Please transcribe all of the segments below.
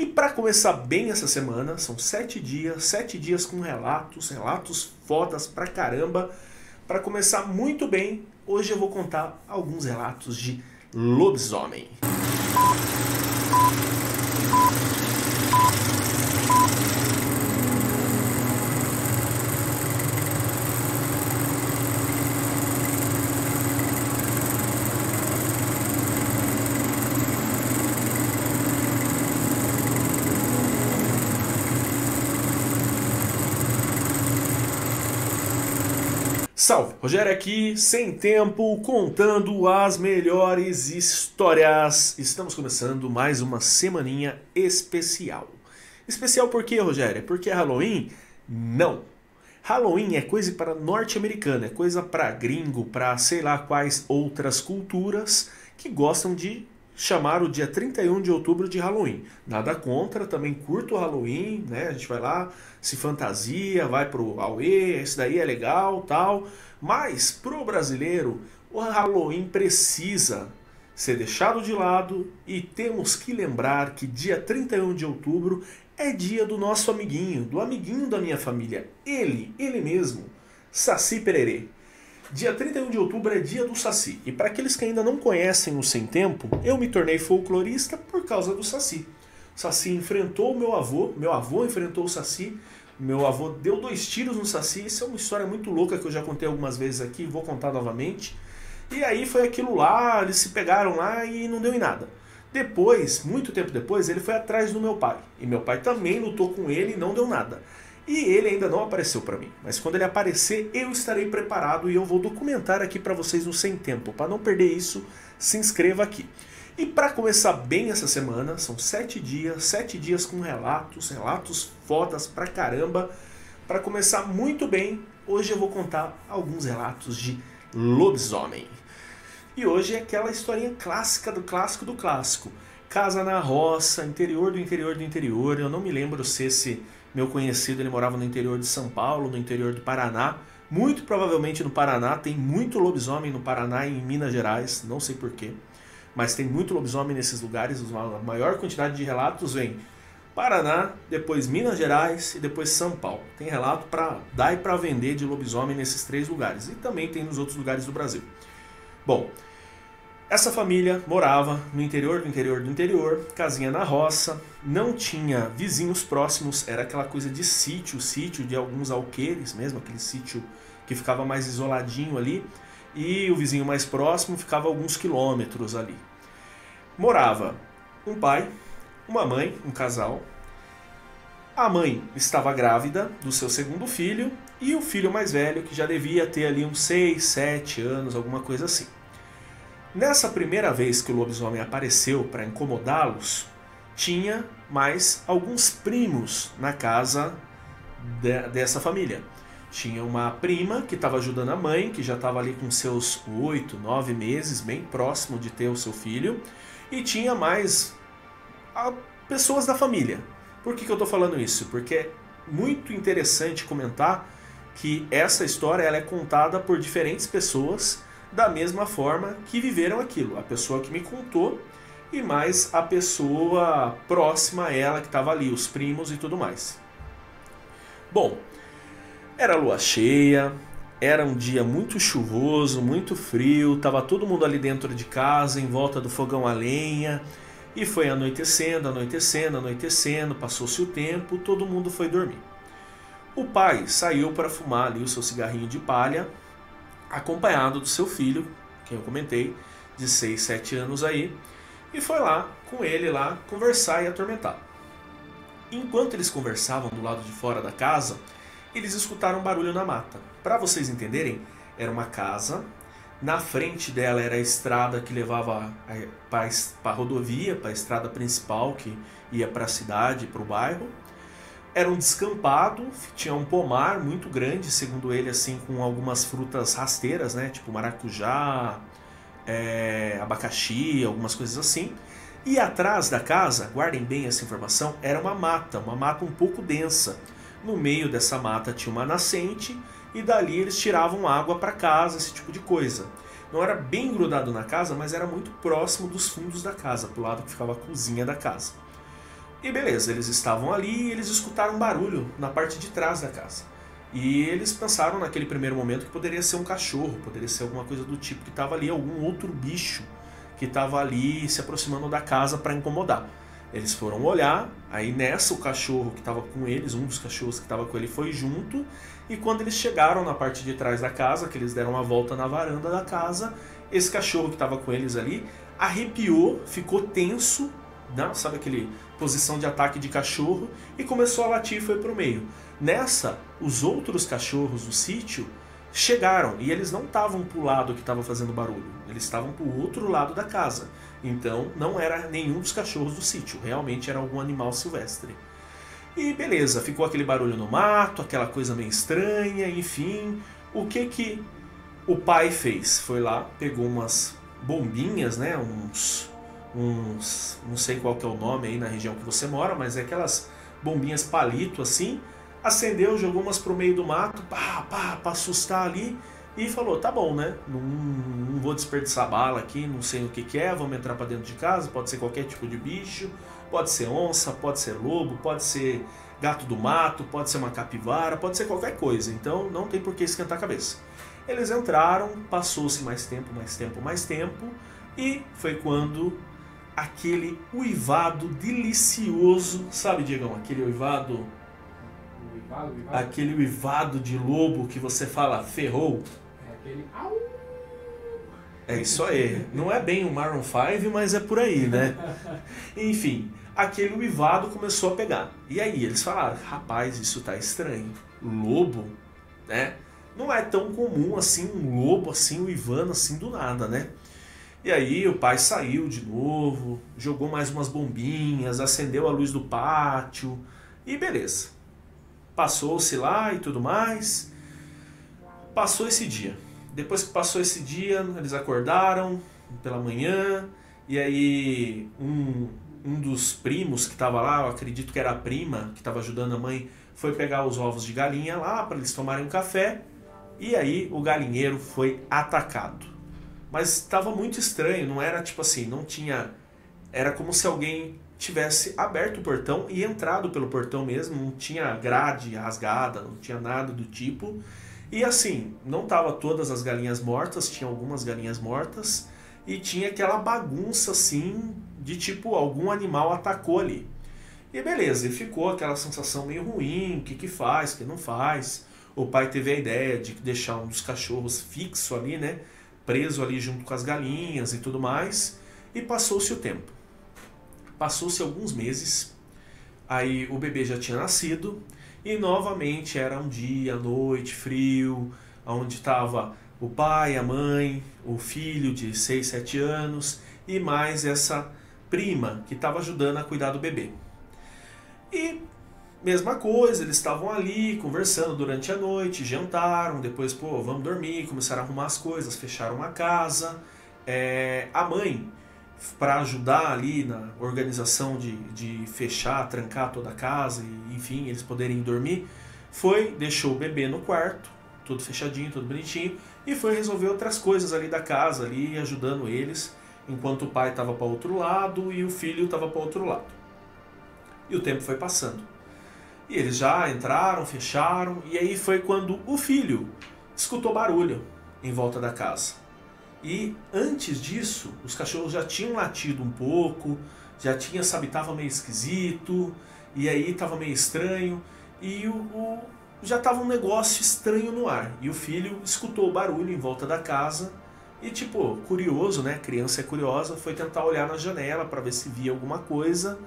E para começar bem essa semana, são 7 dias com relatos fodas pra caramba. Para começar muito bem, hoje eu vou contar alguns relatos de lobisomem. Salve! Rogério aqui, sem tempo, contando as melhores histórias. Estamos começando mais uma semaninha especial. Especial por quê, Rogério? Porque é Halloween? Não. Halloween é coisa para norte-americana, é coisa para gringo, para sei lá quais outras culturas que gostam de chamar o dia 31 de outubro de Halloween. Nada contra, também curto o Halloween, né? A gente vai lá, se fantasia, vai pro Auê, isso daí é legal, tal. Mas pro brasileiro, o Halloween precisa ser deixado de lado e temos que lembrar que dia 31 de outubro é dia do nosso amiguinho, do amiguinho da minha família. Ele mesmo, Saci Pererê. Dia 31 de outubro é dia do Saci. E para aqueles que ainda não conhecem o Sem Tempo, eu me tornei folclorista por causa do Saci. O Saci enfrentou o meu avô enfrentou o Saci, meu avô deu 2 tiros no Saci. Isso é uma história muito louca que eu já contei algumas vezes aqui, vou contar novamente. E aí foi aquilo lá, eles se pegaram lá e não deu em nada. Depois, muito tempo depois, ele foi atrás do meu pai. E meu pai também lutou com ele e não deu nada. E ele ainda não apareceu para mim, mas quando ele aparecer eu estarei preparado e eu vou documentar aqui para vocês no Sem Tempo. Para não perder isso, se inscreva aqui. E para começar bem essa semana, são 7 dias com relatos fodas pra caramba. Para começar muito bem, hoje eu vou contar alguns relatos de lobisomem. E hoje é aquela historinha clássica do clássico do clássico. Casa na roça, interior do interior do interior. Eu não me lembro se esse meu conhecido ele morava no interior de São Paulo, no interior do Paraná. Muito provavelmente no Paraná, tem muito lobisomem no Paraná e em Minas Gerais, não sei porquê. Mas tem muito lobisomem nesses lugares, a maior quantidade de relatos vem Paraná, depois Minas Gerais e depois São Paulo. Tem relato para dar e para vender de lobisomem nesses 3 lugares e também tem nos outros lugares do Brasil. Bom, essa família morava no interior do interior do interior, casinha na roça, não tinha vizinhos próximos, era aquela coisa de sítio de alguns alqueires mesmo, aquele sítio que ficava mais isoladinho ali, e o vizinho mais próximo ficava a alguns quilômetros ali. Morava um pai, uma mãe, um casal. A mãe estava grávida do seu 2º filho e o filho mais velho que já devia ter ali uns 6, 7 anos, alguma coisa assim. Nessa primeira vez que o lobisomem apareceu para incomodá-los, tinha mais alguns primos na casa dessa família. Tinha uma prima que estava ajudando a mãe, que já estava ali com seus 8, 9 meses, bem próximo de ter o seu filho. E tinha mais pessoas da família. Por que eu estou falando isso? Porque é muito interessante comentar que essa história ela é contada por diferentes pessoas da mesma forma que viveram aquilo. A pessoa que me contou e mais a pessoa próxima a ela que estava ali, os primos e tudo mais. Bom, era lua cheia, era um dia muito chuvoso, muito frio, estava todo mundo ali dentro de casa, em volta do fogão a lenha, e foi anoitecendo, passou-se o tempo, todo mundo foi dormir. O pai saiu para fumar ali o seu cigarrinho de palha, acompanhado do seu filho, que eu comentei, de 6, 7 anos aí, e foi lá com ele lá conversar e atormentar. Enquanto eles conversavam do lado de fora da casa, eles escutaram um barulho na mata. Para vocês entenderem, era uma casa, na frente dela era a estrada que levava para a rodovia, para a estrada principal que ia para a cidade, para o bairro. Era um descampado, tinha um pomar muito grande, segundo ele, assim, com algumas frutas rasteiras, né? Tipo maracujá, abacaxi, algumas coisas assim. E atrás da casa, guardem bem essa informação, era uma mata um pouco densa. No meio dessa mata tinha uma nascente e dali eles tiravam água para casa, esse tipo de coisa. Não era bem grudado na casa, mas era muito próximo dos fundos da casa, pro lado que ficava a cozinha da casa. E beleza, eles estavam ali e eles escutaram um barulho na parte de trás da casa. E eles pensaram naquele primeiro momento que poderia ser um cachorro, poderia ser alguma coisa do tipo, que estava ali, algum outro bicho que estava ali se aproximando da casa para incomodar. Eles foram olhar, aí nessa o cachorro que estava com eles, um dos cachorros que estava com ele foi junto, e quando eles chegaram na parte de trás da casa, que eles deram uma volta na varanda da casa, esse cachorro que estava com eles ali arrepiou, ficou tenso, né? Sabe aquele posição de ataque de cachorro, e começou a latir e foi pro meio. Nessa, os outros cachorros do sítio chegaram e eles não estavam pro lado que estava fazendo barulho, eles estavam pro outro lado da casa. Então não era nenhum dos cachorros do sítio, realmente era algum animal silvestre. E beleza, ficou aquele barulho no mato, aquela coisa meio estranha, enfim. O que o pai fez? Foi lá, pegou umas bombinhas, né, não sei qual que é o nome aí na região que você mora, mas é aquelas bombinhas palito assim, acendeu, jogou umas pro meio do mato, pra assustar ali, e falou, tá bom, né, não vou desperdiçar bala aqui, não sei o que é, vamos entrar pra dentro de casa, pode ser qualquer tipo de bicho, pode ser onça, pode ser lobo, pode ser gato do mato, pode ser uma capivara, pode ser qualquer coisa, então não tem por que esquentar a cabeça. Eles entraram, passou-se mais tempo, e foi quando aquele uivado delicioso, sabe, Diegão, aquele uivado, aquele uivado de lobo que você fala, ferrou. É aquele au. É isso aí. Não é bem o Maroon 5, mas é por aí, né? Enfim, aquele uivado começou a pegar. E aí eles falaram, rapaz, isso tá estranho. Lobo, né? Não é tão comum assim um lobo assim uivando assim do nada, né? E aí o pai saiu de novo, jogou mais umas bombinhas, acendeu a luz do pátio e beleza. Passou-se lá e tudo mais. Passou esse dia. Depois que passou esse dia, eles acordaram pela manhã e aí um dos primos que estava lá, eu acredito que era a prima que estava ajudando a mãe, foi pegar os ovos de galinha lá para eles tomarem um café e aí o galinheiro foi atacado. Mas estava muito estranho, não era tipo assim, não tinha... Era como se alguém tivesse aberto o portão e entrado pelo portão mesmo, não tinha grade rasgada, não tinha nada do tipo. E assim, não tava todas as galinhas mortas, tinha algumas galinhas mortas, e tinha aquela bagunça assim, de tipo, algum animal atacou ali. E beleza, e ficou aquela sensação meio ruim, o que faz, o que não faz. O pai teve a ideia de deixar um dos cachorros fixo ali, né? Preso ali junto com as galinhas e tudo mais, e passou-se o tempo. Passou-se alguns meses, aí o bebê já tinha nascido, e novamente era um dia, noite, frio, onde estava o pai, a mãe, o filho de 6, 7 anos, e mais essa prima que estava ajudando a cuidar do bebê. E mesma coisa, eles estavam ali conversando durante a noite, jantaram, depois, pô, vamos dormir, começaram a arrumar as coisas, fecharam a casa. A mãe, para ajudar ali na organização de fechar, trancar toda a casa, e enfim, eles poderem dormir, deixou o bebê no quarto, tudo fechadinho, tudo bonitinho, e foi resolver outras coisas ali da casa, ali ajudando eles, enquanto o pai estava para outro lado e o filho estava para outro lado. E o tempo foi passando. E eles já entraram, fecharam, e aí foi quando o filho escutou barulho em volta da casa. E antes disso, os cachorros já tinham latido um pouco, já tinha, sabe, tava meio esquisito, e aí tava meio estranho, e já tava um negócio estranho no ar. E o filho escutou o barulho em volta da casa, e tipo, curioso, né, criança é curiosa, foi tentar olhar na janela para ver se via alguma coisa,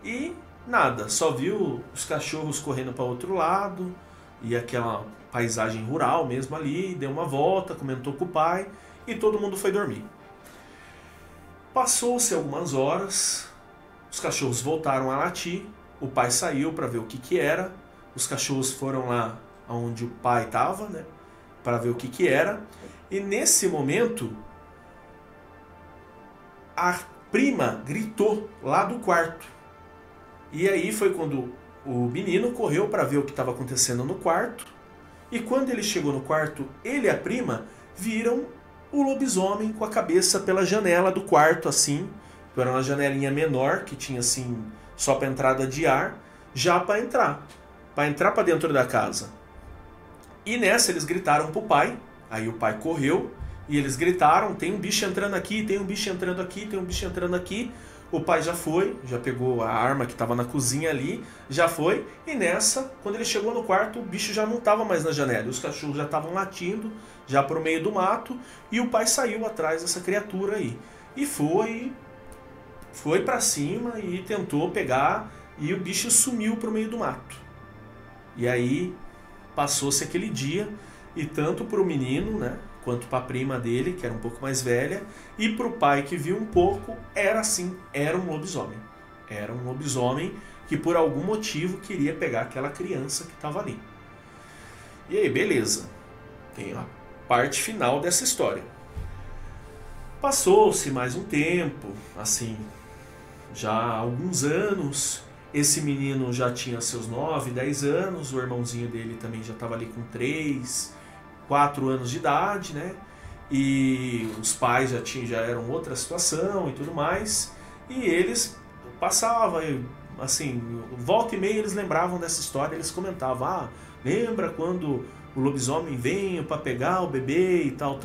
e nada, só viu os cachorros correndo para outro lado, e aquela paisagem rural mesmo ali, deu uma volta, comentou com o pai, e todo mundo foi dormir. Passou-se algumas horas, os cachorros voltaram a latir, o pai saiu para ver o que era, os cachorros foram lá onde o pai estava, né, para ver o que era, e nesse momento a prima gritou lá do quarto. E aí foi quando o menino correu para ver o que estava acontecendo no quarto, e quando ele chegou no quarto, ele e a prima viram o lobisomem com a cabeça pela janela do quarto, assim, Era uma janelinha menor, que tinha assim, só para entrada de ar, já para entrar para dentro da casa. E nessa eles gritaram pro pai, aí o pai correu, e eles gritaram, tem um bicho entrando aqui, tem um bicho entrando aqui, tem um bicho entrando aqui. O pai já foi, já pegou a arma que estava na cozinha ali, já foi, e nessa, quando ele chegou no quarto, o bicho já não estava mais na janela, os cachorros já estavam latindo, já pro meio do mato, e o pai saiu atrás dessa criatura aí. E foi para cima e tentou pegar, e o bicho sumiu pro meio do mato. E aí passou-se aquele dia, e tanto pro menino, né, quanto para a prima dele, que era um pouco mais velha, e para o pai que viu um pouco, era assim, era um lobisomem. Era um lobisomem que por algum motivo queria pegar aquela criança que estava ali. E aí, beleza. Tem a parte final dessa história. Passou-se mais um tempo, assim, já há alguns anos. Esse menino já tinha seus 9, 10 anos, o irmãozinho dele também já estava ali com 3, 4 anos de idade, né? E os pais já eram outra situação e tudo mais. E eles passavam, assim, volta e meia eles lembravam dessa história, eles comentavam, lembra quando o lobisomem veio para pegar o bebê e tal,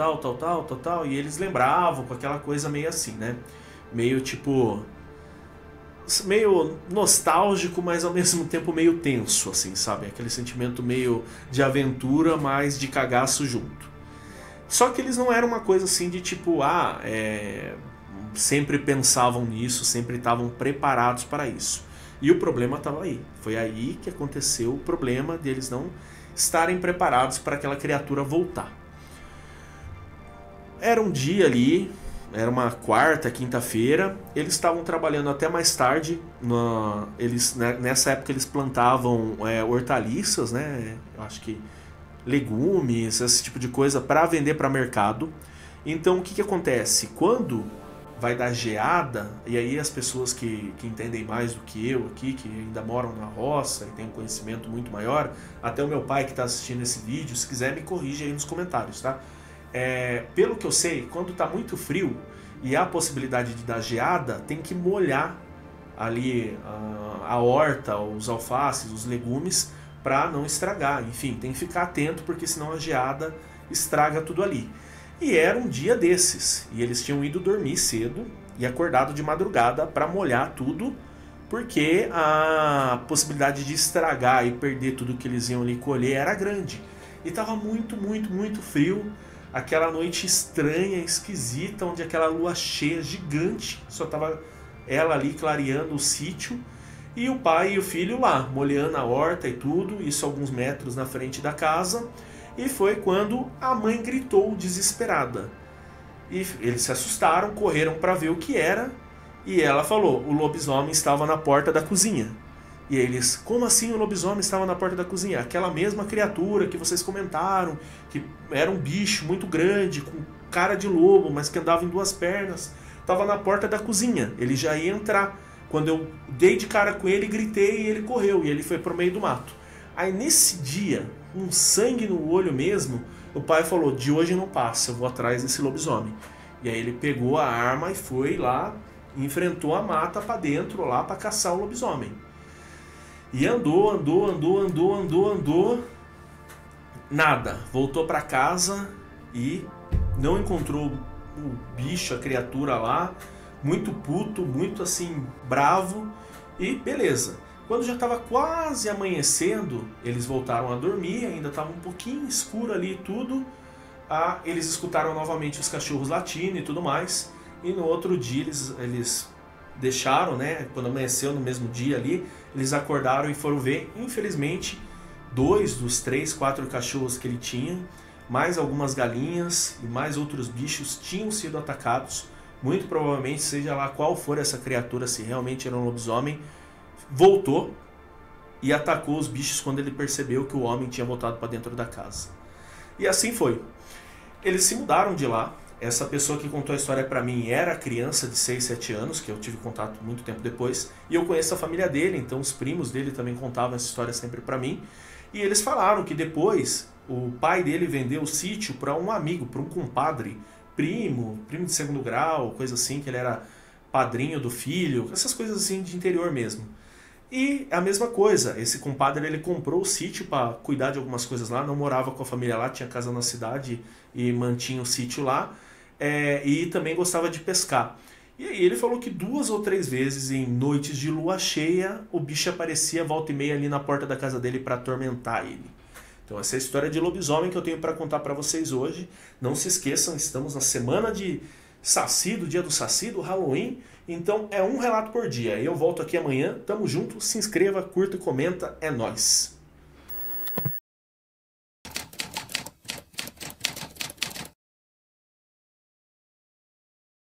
e eles lembravam com aquela coisa meio assim, né? Meio tipo... meio nostálgico, mas ao mesmo tempo meio tenso, assim, sabe? Aquele sentimento meio de aventura, mas de cagaço junto. Só que eles não eram uma coisa assim de tipo, sempre pensavam nisso, sempre estavam preparados para isso. E o problema estava aí. Foi aí que aconteceu o problema deles não estarem preparados para aquela criatura voltar. Era um dia ali... Era uma quarta, quinta-feira. Eles estavam trabalhando até mais tarde. Nessa época eles plantavam hortaliças, né? Eu acho que legumes, esse tipo de coisa, para vender para mercado. Então o que acontece? Quando vai dar geada, e aí as pessoas que entendem mais do que eu aqui, que ainda moram na roça e têm um conhecimento muito maior, até o meu pai que está assistindo esse vídeo, se quiser me corrige aí nos comentários, tá? Pelo que eu sei, quando está muito frio e há a possibilidade de dar geada, tem que molhar ali a horta, os alfaces, os legumes, para não estragar. Enfim, tem que ficar atento, porque senão a geada estraga tudo ali. E era um dia desses, e eles tinham ido dormir cedo e acordado de madrugada para molhar tudo, porque a possibilidade de estragar e perder tudo que eles iam ali colher era grande. E estava muito, muito, muito frio. Aquela noite estranha, esquisita, onde aquela lua cheia gigante, só estava ela ali clareando o sítio, e o pai e o filho lá, molhando a horta e tudo, isso alguns metros na frente da casa, e foi quando a mãe gritou desesperada. E eles se assustaram, correram para ver o que era, e ela falou, o lobisomem estava na porta da cozinha. E eles, como assim o lobisomem estava na porta da cozinha? Aquela mesma criatura que vocês comentaram, que era um bicho muito grande, com cara de lobo, mas que andava em 2 pernas, estava na porta da cozinha. Ele já ia entrar. Quando eu dei de cara com ele, gritei e ele correu, e ele foi pro meio do mato. Aí nesse dia, com sangue no olho mesmo, o pai falou, de hoje não passa, eu vou atrás desse lobisomem. E aí ele pegou a arma e foi lá, enfrentou a mata para dentro, lá para caçar o lobisomem. E andou, nada. Voltou para casa e não encontrou o bicho, a criatura lá, muito puto, muito assim, bravo, e beleza. Quando já estava quase amanhecendo, eles voltaram a dormir, ainda estava um pouquinho escuro ali e tudo, eles escutaram novamente os cachorros latindo e tudo mais, e no outro dia eles deixaram, né? Quando amanheceu no mesmo dia ali, eles acordaram e foram ver. Infelizmente, 2 dos 3, 4 cachorros que ele tinha, mais algumas galinhas e mais outros bichos tinham sido atacados. Muito provavelmente, seja lá qual for essa criatura, se realmente era um lobisomem, voltou e atacou os bichos quando ele percebeu que o homem tinha voltado para dentro da casa. E assim foi. Eles se mudaram de lá. Essa pessoa que contou a história para mim era criança de 6, 7 anos, que eu tive contato muito tempo depois, e eu conheço a família dele, então os primos dele também contavam essa história sempre para mim, e eles falaram que depois o pai dele vendeu o sítio para um amigo, para um compadre, primo de segundo grau, coisa assim, que ele era padrinho do filho, essas coisas assim de interior mesmo. E a mesma coisa, esse compadre ele comprou o sítio para cuidar de algumas coisas lá, não morava com a família lá, tinha casa na cidade e mantinha o sítio lá, e também gostava de pescar. E aí ele falou que 2 ou 3 vezes em noites de lua cheia, o bicho aparecia volta e meia ali na porta da casa dele para atormentar ele. Então essa é a história de lobisomem que eu tenho para contar para vocês hoje. Não se esqueçam, estamos na semana de Saci, do dia do Saci, do Halloween. Então é um relato por dia. Eu volto aqui amanhã, tamo junto, se inscreva, curta e comenta, é nóis!